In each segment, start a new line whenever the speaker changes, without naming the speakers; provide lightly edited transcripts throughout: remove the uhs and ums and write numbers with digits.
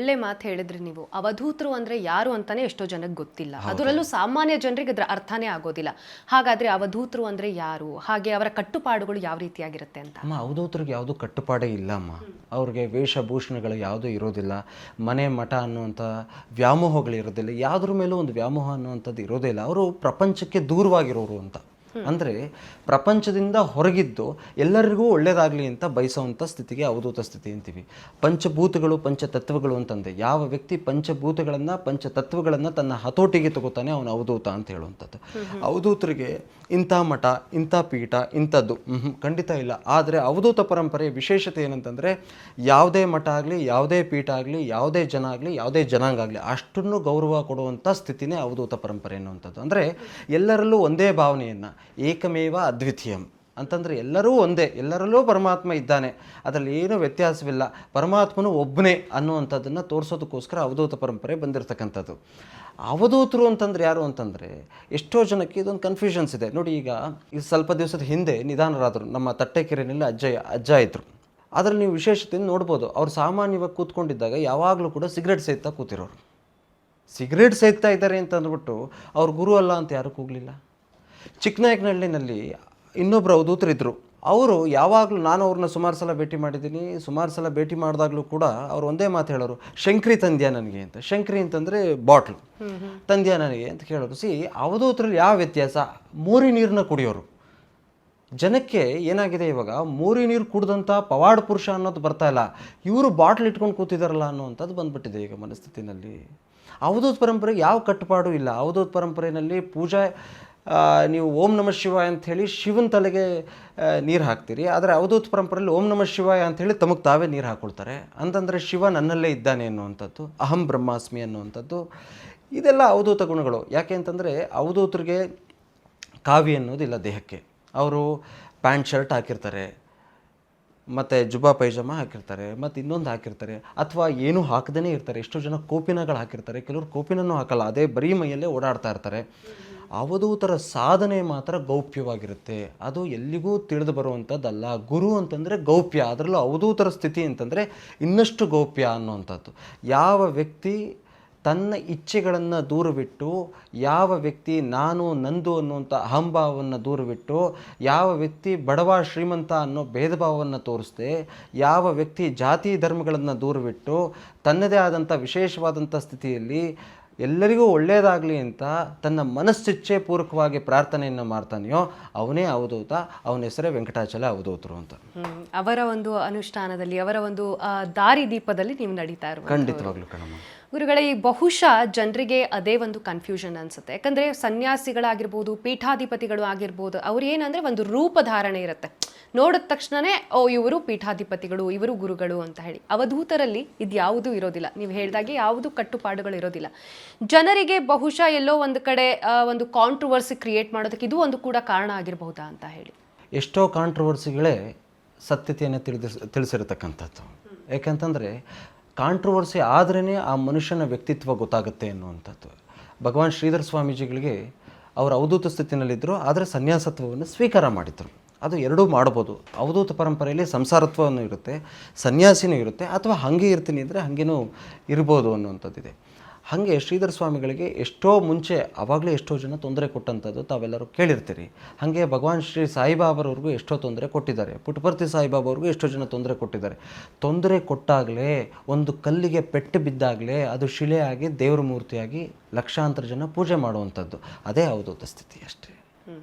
ಒಳ್ಳೆ ಮಾತು ಹೇಳಿದ್ರಿ ನೀವು. ಅವಧೂತರು ಅಂದ್ರೆ ಯಾರು ಅಂತಾನೆ ಎಷ್ಟೋ ಜನಕ್ಕೆ ಗೊತ್ತಿಲ್ಲ, ಅದರಲ್ಲೂ ಸಾಮಾನ್ಯ ಜನರಿಗೆ ಅದರ ಅರ್ಥನೇ ಆಗೋದಿಲ್ಲ. ಹಾಗಾದ್ರೆ ಅವಧೂತರು ಅಂದ್ರೆ ಯಾರು, ಹಾಗೆ ಅವರ ಕಟ್ಟುಪಾಡುಗಳು ಯಾವ ರೀತಿಯಾಗಿರುತ್ತೆ ಅಂತ?
ಅಮ್ಮ, ಅವಧೂತರಿಗೆ ಯಾವುದು ಕಟ್ಟುಪಾಡೇ ಇಲ್ಲ ಅಮ್ಮ. ಅವ್ರಿಗೆ ವೇಷಭೂಷಣಗಳು ಯಾವುದೂ ಇರೋದಿಲ್ಲ. ಮನೆ ಮಠ ಅನ್ನುವಂಥ ವ್ಯಾಮೋಹಗಳು ಇರೋದಿಲ್ಲ. ಯಾವುದ್ರ ಮೇಲೂ ಒಂದು ವ್ಯಾಮೋಹ ಅನ್ನುವಂಥದ್ದು ಇರೋದೇ ಇಲ್ಲ. ಅವರು ಪ್ರಪಂಚಕ್ಕೆ ದೂರವಾಗಿರೋರು ಅಂತ. ಅಂದರೆ ಪ್ರಪಂಚದಿಂದ ಹೊರಗಿದ್ದು ಎಲ್ಲರಿಗೂ ಒಳ್ಳೆಯದಾಗಲಿ ಅಂತ ಬಯಸೋವಂಥ ಸ್ಥಿತಿಗೆ ಅವಧೂತ ಸ್ಥಿತಿ ಅಂತೀವಿ. ಪಂಚಭೂತಗಳು ಪಂಚತತ್ವಗಳು ಅಂತಂದೆ ಯಾವ ವ್ಯಕ್ತಿ ಪಂಚಭೂತಗಳನ್ನು ಪಂಚತತ್ವಗಳನ್ನು ತನ್ನ ಹತೋಟಿಗೆ ತಗೋತಾನೆ ಅವನು ಅವಧೂತ ಅಂತ ಹೇಳುವಂಥದ್ದು. ಅವಧೂತರಿಗೆ ಇಂಥ ಮಠ, ಇಂಥ ಪೀಠ, ಇಂಥದ್ದು ಖಂಡಿತ ಇಲ್ಲ. ಆದರೆ ಅವಧೂತ ಪರಂಪರೆಯ ವಿಶೇಷತೆ ಏನಂತಂದರೆ ಯಾವುದೇ ಮಠ ಆಗಲಿ, ಯಾವುದೇ ಪೀಠ ಆಗಲಿ, ಯಾವುದೇ ಜನ ಆಗಲಿ, ಯಾವುದೇ ಜನಾಂಗ ಆಗಲಿ ಅಷ್ಟನ್ನು ಗೌರವ ಕೊಡುವಂಥ ಸ್ಥಿತಿನೇ ಅವಧೂತ ಪರಂಪರೆ ಅನ್ನುವಂಥದ್ದು. ಅಂದರೆ ಎಲ್ಲರಲ್ಲೂ ಒಂದೇ ಭಾವನೆಯನ್ನು, ಏಕಮೇವ ಅದ್ವಿತೀಯಂ ಅಂತಂದರೆ ಎಲ್ಲರೂ ಒಂದೇ, ಎಲ್ಲರಲ್ಲೂ ಪರಮಾತ್ಮ ಇದ್ದಾನೆ, ಅದರಲ್ಲಿ ಏನೂ ವ್ಯತ್ಯಾಸವಿಲ್ಲ, ಪರಮಾತ್ಮನು ಒಬ್ಬನೇ ಅನ್ನುವಂಥದ್ದನ್ನು ತೋರಿಸೋದಕ್ಕೋಸ್ಕರ ಅವಧೂತ ಪರಂಪರೆ ಬಂದಿರತಕ್ಕಂಥದ್ದು. ಅವಧೂತರು ಅಂತಂದ್ರೆ ಯಾರು ಅಂತಂದರೆ ಎಷ್ಟೋ ಜನಕ್ಕೆ ಇದೊಂದು ಕನ್ಫ್ಯೂಷನ್ಸ್ ಇದೆ ನೋಡಿ. ಈಗ ಸ್ವಲ್ಪ ದಿವಸದ ಹಿಂದೆ ನಿಧಾನರಾದರು, ನಮ್ಮ ತಟ್ಟೆಕೆರೆಯಲ್ಲಿ ಅಜ್ಜ ಇದ್ದರು. ಅದರಲ್ಲಿ ನೀವು ವಿಶೇಷತೆಯನ್ನು ನೋಡ್ಬೋದು. ಅವ್ರು ಸಾಮಾನ್ಯವಾಗಿ ಕೂತ್ಕೊಂಡಿದ್ದಾಗ ಯಾವಾಗಲೂ ಕೂಡ ಸಿಗರೇಟ್ ಸೇದ್ತಾ ಕೂತಿರೋರು. ಸಿಗರೇಟ್ ಸೇದ್ತಾ ಇದ್ದಾರೆ ಅಂತ ಅಂದ್ಬಿಟ್ಟು ಅವ್ರ ಗುರು ಅಲ್ಲ ಅಂತ ಯಾರೂ ಕೂಗಲಿಲ್ಲ. ಚಿಕ್ಕನಾಯಕನಹಳ್ಳಿನಲ್ಲಿ ಇನ್ನೊಬ್ಬರು ಅವಧೂತರಿದ್ದರು. ಅವರು ಯಾವಾಗಲೂ, ನಾನು ಅವ್ರನ್ನ ಸುಮಾರು ಸಲ ಭೇಟಿ ಮಾಡಿದ್ದೀನಿ. ಸುಮಾರು ಸಲ ಭೇಟಿ ಮಾಡಿದಾಗಲೂ ಕೂಡ ಅವ್ರು ಒಂದೇ ಮಾತು ಹೇಳೋರು, ಶಂಕ್ರಿ ತಂದ್ಯಾ ನನಗೆ ಅಂತ. ಶಂಕ್ರಿ ಅಂತಂದರೆ ಬಾಟ್ಲು, ತಂದ್ಯಾ ನನಗೆ ಅಂತ ಕೇಳೋರು. ಅವಧೂತರಲ್ಲಿ ಯಾವ ವ್ಯತ್ಯಾಸ? ಮೋರಿ ನೀರನ್ನ ಕುಡಿಯೋರು. ಜನಕ್ಕೆ ಏನಾಗಿದೆ ಇವಾಗ, ಮೋರಿ ನೀರು ಕುಡ್ದಂಥ ಪವಾಡ ಪುರುಷ ಅನ್ನೋದು ಬರ್ತಾ ಇಲ್ಲ, ಇವರು ಬಾಟ್ಲ್ ಇಟ್ಕೊಂಡು ಕೂತಿದಾರಲ್ಲ ಅನ್ನೋವಂಥದ್ದು ಬಂದ್ಬಿಟ್ಟಿದೆ ಈಗ ಮನಸ್ಥಿತಿನಲ್ಲಿ. ಅವಧೂತ ಪರಂಪರೆಗೆ ಯಾವ ಕಟ್ಟುಪಾಡು ಇಲ್ಲ. ಅವಧೂತ ಪರಂಪರೆಯಲ್ಲಿ ಪೂಜೆ, ನೀವು ಓಂ ನಮಃ ಶಿವಾಯ ಅಂಥೇಳಿ ಶಿವನ ತಲೆಗೆ ನೀರು ಹಾಕ್ತೀರಿ. ಆದರೆ ಅವಧೂತ ಪರಂಪರೆಯಲ್ಲಿ ಓಂ ನಮಃ ಶಿವಾಯ ಅಂಥೇಳಿ ತಮಗೆ ತಾವೇ ನೀರು ಹಾಕ್ಕೊಳ್ತಾರೆ. ಅಂತಂದರೆ ಶಿವ ನನ್ನಲ್ಲೇ ಇದ್ದಾನೆ ಅನ್ನುವಂಥದ್ದು, ಅಹಂ ಬ್ರಹ್ಮಾಸ್ಮಿ ಅನ್ನುವಂಥದ್ದು, ಇದೆಲ್ಲ ಅವಧೂತ ಗುಣಗಳು. ಯಾಕೆ ಅಂತಂದರೆ ಅವಧೂತರಿಗೆ ಕಾವಿ ಅನ್ನೋದಿಲ್ಲ ದೇಹಕ್ಕೆ. ಅವರು ಪ್ಯಾಂಟ್ ಶರ್ಟ್ ಹಾಕಿರ್ತಾರೆ, ಮತ್ತು ಜುಬ್ಬಾ ಪೈಜಾಮ ಹಾಕಿರ್ತಾರೆ, ಮತ್ತು ಇನ್ನೊಂದು ಹಾಕಿರ್ತಾರೆ, ಅಥವಾ ಏನೂ ಹಾಕದೇ ಇರ್ತಾರೆ. ಎಷ್ಟೋ ಜನ ಕೋಪಿನಗಳು ಹಾಕಿರ್ತಾರೆ, ಕೆಲವರು ಕೋಪಿನೂ ಹಾಕಲ್ಲ, ಅದೇ ಬರೀ ಮೈಯಲ್ಲೇ ಓಡಾಡ್ತಾ ಇರ್ತಾರೆ. ಅವಧೂತರ ಸಾಧನೆ ಮಾತ್ರ ಗೌಪ್ಯವಾಗಿರುತ್ತೆ, ಅದು ಎಲ್ಲಿಗೂ ತಿಳಿದು ಬರುವಂಥದ್ದಲ್ಲ. ಗುರು ಅಂತಂದರೆ ಗೌಪ್ಯ, ಅದರಲ್ಲೂ ಅವಧೂತರ ಸ್ಥಿತಿ ಅಂತಂದರೆ ಇನ್ನಷ್ಟು ಗೌಪ್ಯ ಅನ್ನುವಂಥದ್ದು. ಯಾವ ವ್ಯಕ್ತಿ ತನ್ನ ಇಚ್ಛೆಗಳನ್ನು ದೂರವಿಟ್ಟು, ಯಾವ ವ್ಯಕ್ತಿ ನಾನು ನಂದು ಅನ್ನುವಂಥ ಅಹಂಭಾವವನ್ನು ದೂರವಿಟ್ಟು, ಯಾವ ವ್ಯಕ್ತಿ ಬಡವ ಶ್ರೀಮಂತ ಅನ್ನೋ ಭೇದ ಭಾವವನ್ನು ತೋರಿಸದೆ, ಯಾವ ವ್ಯಕ್ತಿ ಜಾತಿ ಧರ್ಮಗಳನ್ನು ದೂರವಿಟ್ಟು ತನ್ನದೇ ಆದಂಥ ವಿಶೇಷವಾದಂಥ ಸ್ಥಿತಿಯಲ್ಲಿ ಎಲ್ಲರಿಗೂ ಒಳ್ಳೆಯದಾಗಲಿ ಅಂತ ತನ್ನ ಮನಸ್ಸಿಚ್ಛೆ ಪೂರ್ವಕವಾಗಿ ಪ್ರಾರ್ಥನೆಯನ್ನು ಮಾಡ್ತಾನೆಯೋ ಅವನೇ ಅವಧೂತ. ಅವನ ಹೆಸರೇ ವೆಂಕಟಾಚಲ ಅವಧೂತರು ಅಂತ.
ಅವರ ಒಂದು ಅನುಷ್ಠಾನದಲ್ಲಿ, ಅವರ ಒಂದು ದಾರಿ ದೀಪದಲ್ಲಿ ನೀವು ನಡೀತಾ ಇರುವ
ಖಂಡಿತವಾಗ್ಲೂ ಕಣಮ್ಮ.
ಗುರುಗಳೇ, ಈ ಬಹುಶಃ ಜನರಿಗೆ ಅದೇ ಒಂದು ಕನ್ಫ್ಯೂಷನ್ ಅನ್ಸುತ್ತೆ. ಯಾಕಂದರೆ ಸನ್ಯಾಸಿಗಳಾಗಿರ್ಬೋದು, ಪೀಠಾಧಿಪತಿಗಳು ಆಗಿರ್ಬೋದು, ಅವ್ರು ಏನಂದರೆ ಒಂದು ರೂಪಧಾರಣೆ ಇರುತ್ತೆ, ನೋಡಿದ ತಕ್ಷಣವೇ ಓ ಇವರು ಪೀಠಾಧಿಪತಿಗಳು, ಇವರು ಗುರುಗಳು ಅಂತ ಹೇಳಿ. ಅವಧೂತರಲ್ಲಿ ಇದು ಯಾವುದೂ ಇರೋದಿಲ್ಲ. ನೀವು ಹೇಳಿದಾಗೆ ಯಾವುದು ಕಟ್ಟುಪಾಡುಗಳು ಇರೋದಿಲ್ಲ. ಜನರಿಗೆ ಬಹುಶಃ ಎಲ್ಲೋ ಒಂದು ಕಡೆ ಒಂದು ಕಾಂಟ್ರವರ್ಸಿ ಕ್ರಿಯೇಟ್ ಮಾಡೋದಕ್ಕೆ ಇದು ಒಂದು ಕೂಡ ಕಾರಣ ಆಗಿರಬಹುದಾ ಅಂತ ಹೇಳಿ.
ಎಷ್ಟೋ ಕಾಂಟ್ರವರ್ಸಿಗಳೇ ಸತ್ಯತೆಯನ್ನು ತಿಳಿಸಿರತಕ್ಕಂಥದ್ದು. ಯಾಕಂತಂದರೆ ಕಾಂಟ್ರವರ್ಸಿ ಆದ್ರೇ ಆ ಮನುಷ್ಯನ ವ್ಯಕ್ತಿತ್ವ ಗೊತ್ತಾಗುತ್ತೆ ಅನ್ನುವಂಥದ್ದು. ಭಗವಾನ್ ಶ್ರೀಧರ ಸ್ವಾಮೀಜಿಗಳಿಗೆ ಅವರು ಅವಧೂತ ಸ್ಥಿತಿನಲ್ಲಿದ್ದರು, ಆದರೆ ಸನ್ಯಾಸತ್ವವನ್ನು ಸ್ವೀಕಾರ ಮಾಡಿದರು. ಅದು ಎರಡೂ ಮಾಡ್ಬೋದು. ಅವಧೂತ ಪರಂಪರೆಯಲ್ಲಿ ಸಂಸಾರತ್ವವನ್ನು ಇರುತ್ತೆ, ಸನ್ಯಾಸಿನೂ ಇರುತ್ತೆ, ಅಥವಾ ಹಾಗೆ ಇರ್ತೀನಿ ಅಂದರೆ ಹಾಗೇನೂ ಇರ್ಬೋದು ಅನ್ನುವಂಥದ್ದಿದೆ. ಹಾಗೆ ಶ್ರೀಧರ ಸ್ವಾಮಿಗಳಿಗೆ ಎಷ್ಟೋ ಮುಂಚೆ ಆವಾಗಲೇ ಎಷ್ಟೋ ಜನ ತೊಂದರೆ ಕೊಟ್ಟಂಥದ್ದು ತಾವೆಲ್ಲರೂ ಕೇಳಿರ್ತೀರಿ. ಹಾಗೆ ಭಗವಾನ್ ಶ್ರೀ ಸಾಯಿಬಾಬಾರವ್ರಿಗೂ ಎಷ್ಟೋ ತೊಂದರೆ ಕೊಟ್ಟಿದ್ದಾರೆ, ಪುಟ್ಟಪರ್ತಿ ಸಾಯಿಬಾಬಾವ್ರಿಗೂ ಎಷ್ಟೋ ಜನ ತೊಂದರೆ ಕೊಟ್ಟಿದ್ದಾರೆ. ತೊಂದರೆ ಕೊಟ್ಟಾಗಲೇ, ಒಂದು ಕಲ್ಲಿಗೆ ಪೆಟ್ಟು ಬಿದ್ದಾಗಲೇ ಅದು ಶಿಲೆಯಾಗಿ ದೇವರ ಮೂರ್ತಿಯಾಗಿ ಲಕ್ಷಾಂತರ ಜನ ಪೂಜೆ ಮಾಡುವಂಥದ್ದು. ಅದೇ ಅವಧೂತ ಸ್ಥಿತಿ ಅಷ್ಟೇ.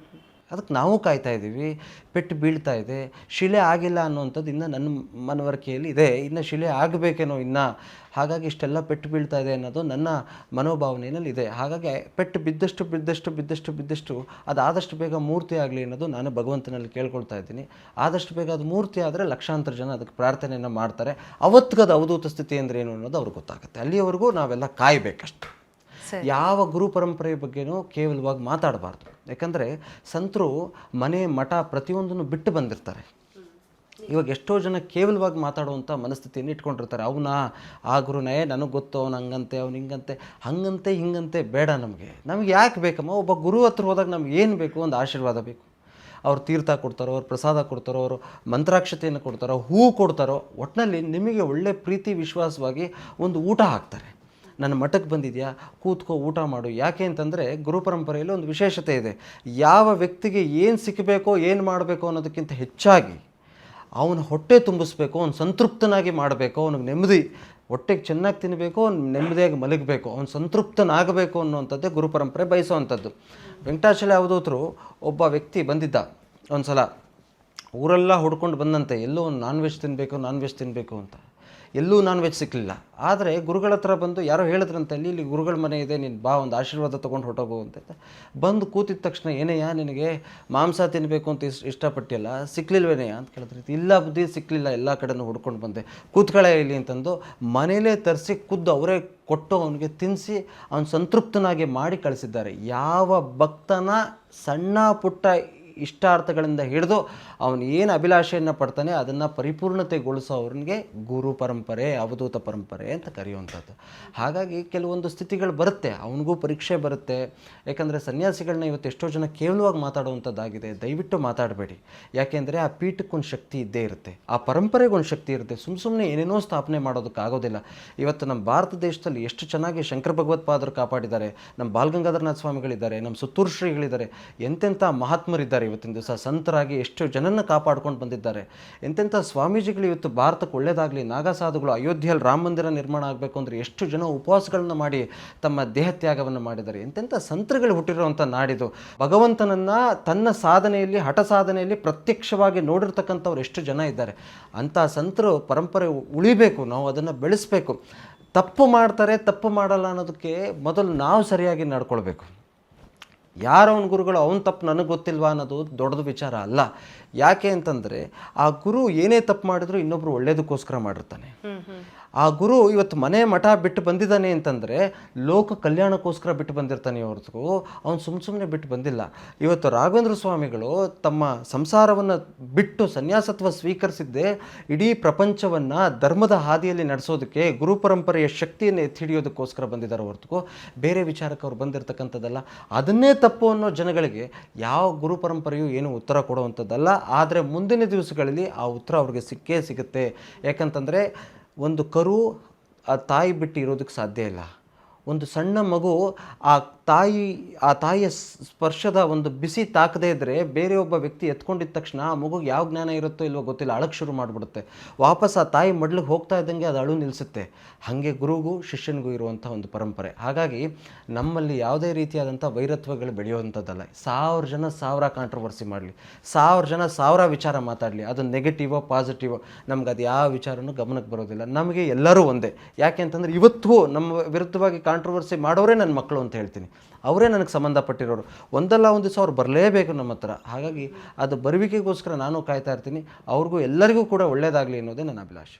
ಅದಕ್ಕೆ ನಾವು ಕಾಯ್ತಾ ಇದ್ದೀವಿ. ಪೆಟ್ಟು ಬೀಳ್ತಾ ಇದೆ, ಶಿಲೆ ಆಗಿಲ್ಲ ಅನ್ನುವಂಥದ್ದು ಇನ್ನು ನನ್ನ ಮನವರಿಕೆಯಲ್ಲಿ ಇದೆ. ಇನ್ನು ಶಿಲೆ ಆಗಬೇಕೇನೋ ಇನ್ನು, ಹಾಗಾಗಿ ಇಷ್ಟೆಲ್ಲ ಪೆಟ್ಟು ಬೀಳ್ತಾ ಇದೆ ಅನ್ನೋದು ನನ್ನ ಮನೋಭಾವನೆಯಲ್ಲಿ ಇದೆ. ಹಾಗಾಗಿ ಪೆಟ್ಟು ಬಿದ್ದಷ್ಟು ಅದಾದಷ್ಟು ಬೇಗ ಮೂರ್ತಿ ಆಗಲಿ ಅನ್ನೋದು ನಾನು ಭಗವಂತನಲ್ಲಿ ಕೇಳ್ಕೊಳ್ತಾ ಇದ್ದೀನಿ. ಆದಷ್ಟು ಬೇಗ ಅದು ಮೂರ್ತಿ ಆದರೆ ಲಕ್ಷಾಂತರ ಜನ ಅದಕ್ಕೆ ಪ್ರಾರ್ಥನೆಯನ್ನು ಮಾಡ್ತಾರೆ. ಅವತ್ತಿಗದು ಅವಧೂತ ಸ್ಥಿತಿ ಅಂದರೆ ಏನು ಅನ್ನೋದು ಅವ್ರಿಗೆ ಗೊತ್ತಾಗುತ್ತೆ. ಅಲ್ಲಿಯವರೆಗೂ ನಾವೆಲ್ಲ ಕಾಯಬೇಕಷ್ಟು. ಯಾವ ಗುರು ಪರಂಪರೆಯ ಬಗ್ಗೆನೂ ಕೇವಲವಾಗಿ ಮಾತಾಡಬಾರ್ದು. ಯಾಕಂದರೆ ಸಂತರು ಮನೆ ಮಠ ಪ್ರತಿಯೊಂದನ್ನು ಬಿಟ್ಟು ಬಂದಿರ್ತಾರೆ. ಇವಾಗ ಎಷ್ಟೋ ಜನ ಕೇವಲವಾಗಿ ಮಾತಾಡುವಂಥ ಮನಸ್ಥಿತಿಯನ್ನು ಇಟ್ಕೊಂಡಿರ್ತಾರೆ. ಅವನ ಆ ಗುರುನೇ ನನಗೆ ಗೊತ್ತು, ಅವನು ಹಂಗಂತೆ, ಅವ್ನು ಹಂಗಂತೆ ಹಿಂಗಂತೆ ಬೇಡ. ನಮಗೆ ಯಾಕೆ ಬೇಕಮ್ಮ? ಒಬ್ಬ ಗುರು ಹತ್ರ ಹೋದಾಗ ನಮ್ಗೆ ಏನು ಬೇಕು? ಒಂದು ಆಶೀರ್ವಾದ ಬೇಕು. ಅವ್ರು ತೀರ್ಥ ಕೊಡ್ತಾರೋ, ಅವ್ರು ಪ್ರಸಾದ ಕೊಡ್ತಾರೋ, ಅವರು ಮಂತ್ರಾಕ್ಷತೆಯನ್ನು ಕೊಡ್ತಾರೋ, ಹೂ ಕೊಡ್ತಾರೋ, ಒಟ್ಟಿನಲ್ಲಿ ನಿಮಗೆ ಒಳ್ಳೆ ಪ್ರೀತಿ ವಿಶ್ವಾಸವಾಗಿ ಒಂದು ಊಟ ಹಾಕ್ತಾರೆ. ನನ್ನ ಮಠಕ್ಕೆ ಬಂದಿದೆಯಾ, ಕೂತ್ಕೋ ಊಟ ಮಾಡು. ಯಾಕೆ ಅಂತಂದರೆ ಗುರು ಪರಂಪರೆಯಲ್ಲಿ ಒಂದು ವಿಶೇಷತೆ ಇದೆ. ಯಾವ ವ್ಯಕ್ತಿಗೆ ಏನು ಸಿಕ್ಕಬೇಕೋ ಏನು ಮಾಡಬೇಕೋ ಅನ್ನೋದಕ್ಕಿಂತ ಹೆಚ್ಚಾಗಿ ಅವನ ಹೊಟ್ಟೆ ತುಂಬಿಸ್ಬೇಕು, ಅವನು ಸಂತೃಪ್ತನಾಗಿ ಮಾಡಬೇಕು, ಅವನಿಗೆ ನೆಮ್ಮದಿ, ಹೊಟ್ಟೆಗೆ ಚೆನ್ನಾಗಿ ತಿನ್ನಬೇಕು, ಅವ್ನು ನೆಮ್ಮದಿಯಾಗಿ ಮಲಗಬೇಕು, ಅವ್ನು ಸಂತೃಪ್ತನಾಗಬೇಕು ಅನ್ನುವಂಥದ್ದೇ ಗುರು ಪರಂಪರೆ ಬಯಸುವಂಥದ್ದು. ವೆಂಕಟಾಚಲ ಅವಧೂತರು ಒಬ್ಬ ವ್ಯಕ್ತಿ ಬಂದಿದ್ದ ಒಂದು ಸಲ, ಊರೆಲ್ಲ ಹುಡ್ಕೊಂಡು ಬಂದಂತೆ, ಎಲ್ಲೋ ಒಂದು ನಾನ್ ವೆಜ್ ತಿನ್ನಬೇಕು ಅಂತ. ಎಲ್ಲೂ ನಾನ್ ವೆಜ್ ಸಿಕ್ಕಲಿಲ್ಲ. ಆದರೆ ಗುರುಗಳ ಹತ್ರ ಬಂದು ಯಾರೋ ಹೇಳಿದ್ರಂತೆ, ಇಲ್ಲಿ ಗುರುಗಳ ಮನೆ ಇದೆ, ನೀನು ಬಾ, ಒಂದು ಆಶೀರ್ವಾದ ತೊಗೊಂಡು ಹೊರಟೋಗು ಅಂತ. ಬಂದು ಕೂತಿದ ತಕ್ಷಣ, ಏನೇಯ ನಿನಗೆ ಮಾಂಸ ತಿನ್ನಬೇಕು ಅಂತ ಇಷ್ಟಪಟ್ಟಿಯಲ್ಲ, ಸಿಕ್ಕಲಿಲ್ವೇನೆಯ ಅಂತ ಕೇಳಿದ್ರೆ, ಇಲ್ಲ ಬುದ್ಧಿ ಸಿಕ್ಕಲಿಲ್ಲ, ಎಲ್ಲ ಕಡೆನೂ ಹುಡ್ಕೊಂಡು ಬಂದೆ, ಕೂತ್ಕೊಳ್ಳೆ ಇಲ್ಲಿ ಅಂತಂದು ಮನೇಲೇ ತರಿಸಿ ಖುದ್ದು ಅವರೇ ಕೊಟ್ಟು ಅವನಿಗೆ ತಿನ್ನಿಸಿ ಅವನು ಸಂತೃಪ್ತನಾಗಿ ಮಾಡಿ ಕಳಿಸಿದ್ದಾರೆ. ಯಾವ ಭಕ್ತನ ಸಣ್ಣ ಪುಟ್ಟ ಇಷ್ಟಾರ್ಥಗಳಿಂದ ಹಿಡಿದು ಅವನು ಏನು ಅಭಿಲಾಷೆಯನ್ನು ಪಡ್ತಾನೆ ಅದನ್ನು ಪರಿಪೂರ್ಣತೆಗೊಳಿಸೋ ಅವ್ರಿಗೆ ಗುರು ಪರಂಪರೆ, ಅವಧೂತ ಪರಂಪರೆ ಅಂತ ಕರೆಯುವಂಥದ್ದು. ಹಾಗಾಗಿ ಕೆಲವೊಂದು ಸ್ಥಿತಿಗಳು ಬರುತ್ತೆ, ಅವನಿಗೂ ಪರೀಕ್ಷೆ ಬರುತ್ತೆ. ಯಾಕಂದರೆ ಸನ್ಯಾಸಿಗಳನ್ನ ಇವತ್ತು ಎಷ್ಟೋ ಜನ ಕೇವಲವಾಗಿ ಮಾತಾಡುವಂಥದ್ದಾಗಿದೆ. ದಯವಿಟ್ಟು ಮಾತಾಡಬೇಡಿ. ಯಾಕೆಂದರೆ ಆ ಪೀಠಕ್ಕೊಂದು ಶಕ್ತಿ ಇದ್ದೇ ಇರುತ್ತೆ, ಆ ಪರಂಪರೆಗೊಂದು ಶಕ್ತಿ ಇರುತ್ತೆ. ಸುಮ್ಮನೆ ಏನೇನೋ ಸ್ಥಾಪನೆ ಮಾಡೋದಕ್ಕಾಗೋದಿಲ್ಲ. ಇವತ್ತು ನಮ್ಮ ಭಾರತ ದೇಶದಲ್ಲಿ ಎಷ್ಟು ಚೆನ್ನಾಗಿ ಶಂಕರ ಭಗವತ್ಪಾದರು ಕಾಪಾಡಿದ್ದಾರೆ, ನಮ್ಮ ಬಾಲಗಂಗಾಧರನಾಥ ಸ್ವಾಮಿಗಳಿದ್ದಾರೆ, ನಮ್ಮ ಸುತ್ತೂರು ಶ್ರೀಗಳಿದ್ದಾರೆ, ಎಂತೆಂಥ ಮಹಾತ್ಮರಿದ್ದಾರೆ. ಇವತ್ತಿನ ದಿವಸ ಸಂತರಾಗಿ ಎಷ್ಟು ಜನನ್ನ ಕಾಪಾಡ್ಕೊಂಡು ಬಂದಿದ್ದಾರೆ. ಎಂತೆಂಥ ಸ್ವಾಮೀಜಿಗಳು ಇವತ್ತು ಭಾರತಕ್ಕೆ ಒಳ್ಳೆಯದಾಗಲಿ, ನಾಗಸಾಧುಗಳು ಅಯೋಧ್ಯೆಯಲ್ಲಿ ರಾಮ ಮಂದಿರ ನಿರ್ಮಾಣ ಆಗಬೇಕು ಅಂದರೆ ಎಷ್ಟು ಜನ ಉಪವಾಸಗಳನ್ನು ಮಾಡಿ ತಮ್ಮ ದೇಹತ್ಯಾಗವನ್ನು ಮಾಡಿದ್ದಾರೆ. ಎಂತೆಂಥ ಸಂತರುಗಳು ಹುಟ್ಟಿರುವಂಥ ನಾಡಿದು. ಭಗವಂತನನ್ನು ತನ್ನ ಸಾಧನೆಯಲ್ಲಿ, ಹಠ ಸಾಧನೆಯಲ್ಲಿ ಪ್ರತ್ಯಕ್ಷವಾಗಿ ನೋಡಿರ್ತಕ್ಕಂಥವ್ರು ಎಷ್ಟು ಜನ ಇದ್ದಾರೆ. ಅಂಥ ಸಂತರು ಪರಂಪರೆ ಉಳಿಬೇಕು, ನಾವು ಅದನ್ನು ಬೆಳೆಸಬೇಕು. ತಪ್ಪು ಮಾಡ್ತಾರೆ, ತಪ್ಪು ಮಾಡಲ್ಲ ಅನ್ನೋದಕ್ಕೆ ಮೊದಲು ನಾವು ಸರಿಯಾಗಿ ನಡ್ಕೊಳ್ಬೇಕು. ಯಾರವನ ಗುರುಗಳು, ಅವನ ತಪ್ಪು ನನಗೆ ಗೊತ್ತಿಲ್ವಾ ಅನ್ನೋದು ದೊಡ್ಡದು ವಿಚಾರ ಅಲ್ಲ. ಯಾಕೆ ಅಂತಂದರೆ ಆ ಗುರು ಏನೇ ತಪ್ಪು ಮಾಡಿದ್ರು ಇನ್ನೊಬ್ರು ಒಳ್ಳೇದಕ್ಕೋಸ್ಕರ ಮಾಡಿರ್ತಾನೆ. ಆ ಗುರು ಇವತ್ತು ಮನೆ ಮಠ ಬಿಟ್ಟು ಬಂದಿದ್ದಾನೆ ಅಂತಂದರೆ ಲೋಕ ಕಲ್ಯಾಣಕ್ಕೋಸ್ಕರ ಬಿಟ್ಟು ಬಂದಿರ್ತಾನೆ ಹೊರತು ಅವನು ಸುಮ್ಮನೆ ಬಿಟ್ಟು ಬಂದಿಲ್ಲ. ಇವತ್ತು ರಾಘವೇಂದ್ರ ಸ್ವಾಮಿಗಳು ತಮ್ಮ ಸಂಸಾರವನ್ನು ಬಿಟ್ಟು ಸನ್ಯಾಸತ್ವ ಸ್ವೀಕರಿಸಿದ್ದೇ ಇಡೀ ಪ್ರಪಂಚವನ್ನು ಧರ್ಮದ ಹಾದಿಯಲ್ಲಿ ನಡೆಸೋದಕ್ಕೆ, ಗುರು ಪರಂಪರೆಯ ಶಕ್ತಿಯನ್ನು ಎತ್ತಿ ಹಿಡಿಯೋದಕ್ಕೋಸ್ಕರ ಬಂದಿದ್ದಾರೆ ಹೊರತು ಬೇರೆ ವಿಚಾರಕ್ಕೆ ಅವ್ರು ಬಂದಿರತಕ್ಕಂಥದ್ದಲ್ಲ. ಅದನ್ನೇ ತಪ್ಪು ಅನ್ನೋ ಜನಗಳಿಗೆ ಯಾವ ಗುರು ಪರಂಪರೆಯೂ ಏನು ಉತ್ತರ ಕೊಡುವಂಥದ್ದಲ್ಲ. ಆದರೆ ಮುಂದಿನ ದಿವಸಗಳಲ್ಲಿ ಆ ಉತ್ತರ ಅವ್ರಿಗೆ ಸಿಕ್ಕೇ ಸಿಗುತ್ತೆ. ಯಾಕಂತಂದರೆ ಒಂದು ಕರು ಆ ತಾಯಿ ಬಿಟ್ಟು ಇರೋದಕ್ಕೆ ಸಾಧ್ಯ ಇಲ್ಲ. ಒಂದು ಸಣ್ಣ ಮಗು ಆ ತಾಯಿಯ ಸ್ಪರ್ಶದ ಒಂದು ಬಿಸಿ ತಾಕದೇ ಇದ್ದರೆ ಬೇರೆ ಒಬ್ಬ ವ್ಯಕ್ತಿ ಎತ್ಕೊಂಡಿದ್ದ ತಕ್ಷಣ ಆ ಮಗುಗೆ ಯಾವ ಜ್ಞಾನ ಇರುತ್ತೋ ಇಲ್ವೋ ಗೊತ್ತಿಲ್ಲ, ಅಳಕ್ಕೆ ಶುರು ಮಾಡಿಬಿಡುತ್ತೆ. ವಾಪಸ್ ಆ ತಾಯಿ ಮಡ್ಲಿಗೆ ಹೋಗ್ತಾ ಇದ್ದಂಗೆ ಅದು ಅಳು ನಿಲ್ಲಿಸುತ್ತೆ. ಹಾಗೆ ಗುರುಗೂ ಶಿಷ್ಯನಿಗೂ ಇರುವಂಥ ಒಂದು ಪರಂಪರೆ. ಹಾಗಾಗಿ ನಮ್ಮಲ್ಲಿ ಯಾವುದೇ ರೀತಿಯಾದಂಥ ವೈರತ್ವಗಳು ಬೆಳೆಯುವಂಥದ್ದಲ್ಲ. 1000 ಜನ 1000 ಕಾಂಟ್ರವರ್ಸಿ ಮಾಡಲಿ, 1000 ಜನ 1000 ವಿಚಾರ ಮಾತಾಡಲಿ, ಅದು ನೆಗೆಟಿವೋ ಪಾಸಿಟಿವೋ ನಮ್ಗೆ ಅದು ಯಾವ ವಿಚಾರನೂ ಗಮನಕ್ಕೆ ಬರೋದಿಲ್ಲ. ನಮಗೆ ಎಲ್ಲರೂ ಒಂದೇ. ಯಾಕೆ ಅಂತಂದರೆ ಇವತ್ತು ನಮ್ಮ ವಿರುದ್ಧವಾಗಿ ಕಾಂಟ್ರವರ್ಸಿ ಮಾಡೋರೇ ನನ್ನ ಮಕ್ಕಳು ಅಂತ ಹೇಳ್ತೀನಿ. ಅವರೇ ನನಗೆ ಸಂಬಂಧಪಟ್ಟಿರೋರು. ಒಂದಲ್ಲ ಒಂದು ದಿವಸ ಅವ್ರು ಬರಲೇಬೇಕು ನಮ್ಮ ಹತ್ರ. ಹಾಗಾಗಿ ಅದು ಬರುವಿಕೆಗೋಸ್ಕರ ನಾನು ಕಾಯ್ತಾ ಇರ್ತೀನಿ. ಅವ್ರಿಗೂ ಎಲ್ಲರಿಗೂ ಕೂಡ ಒಳ್ಳೆಯದಾಗಲಿ ಅನ್ನೋದೇ ನನ್ನ ಅಭಿಲಾಷೆ.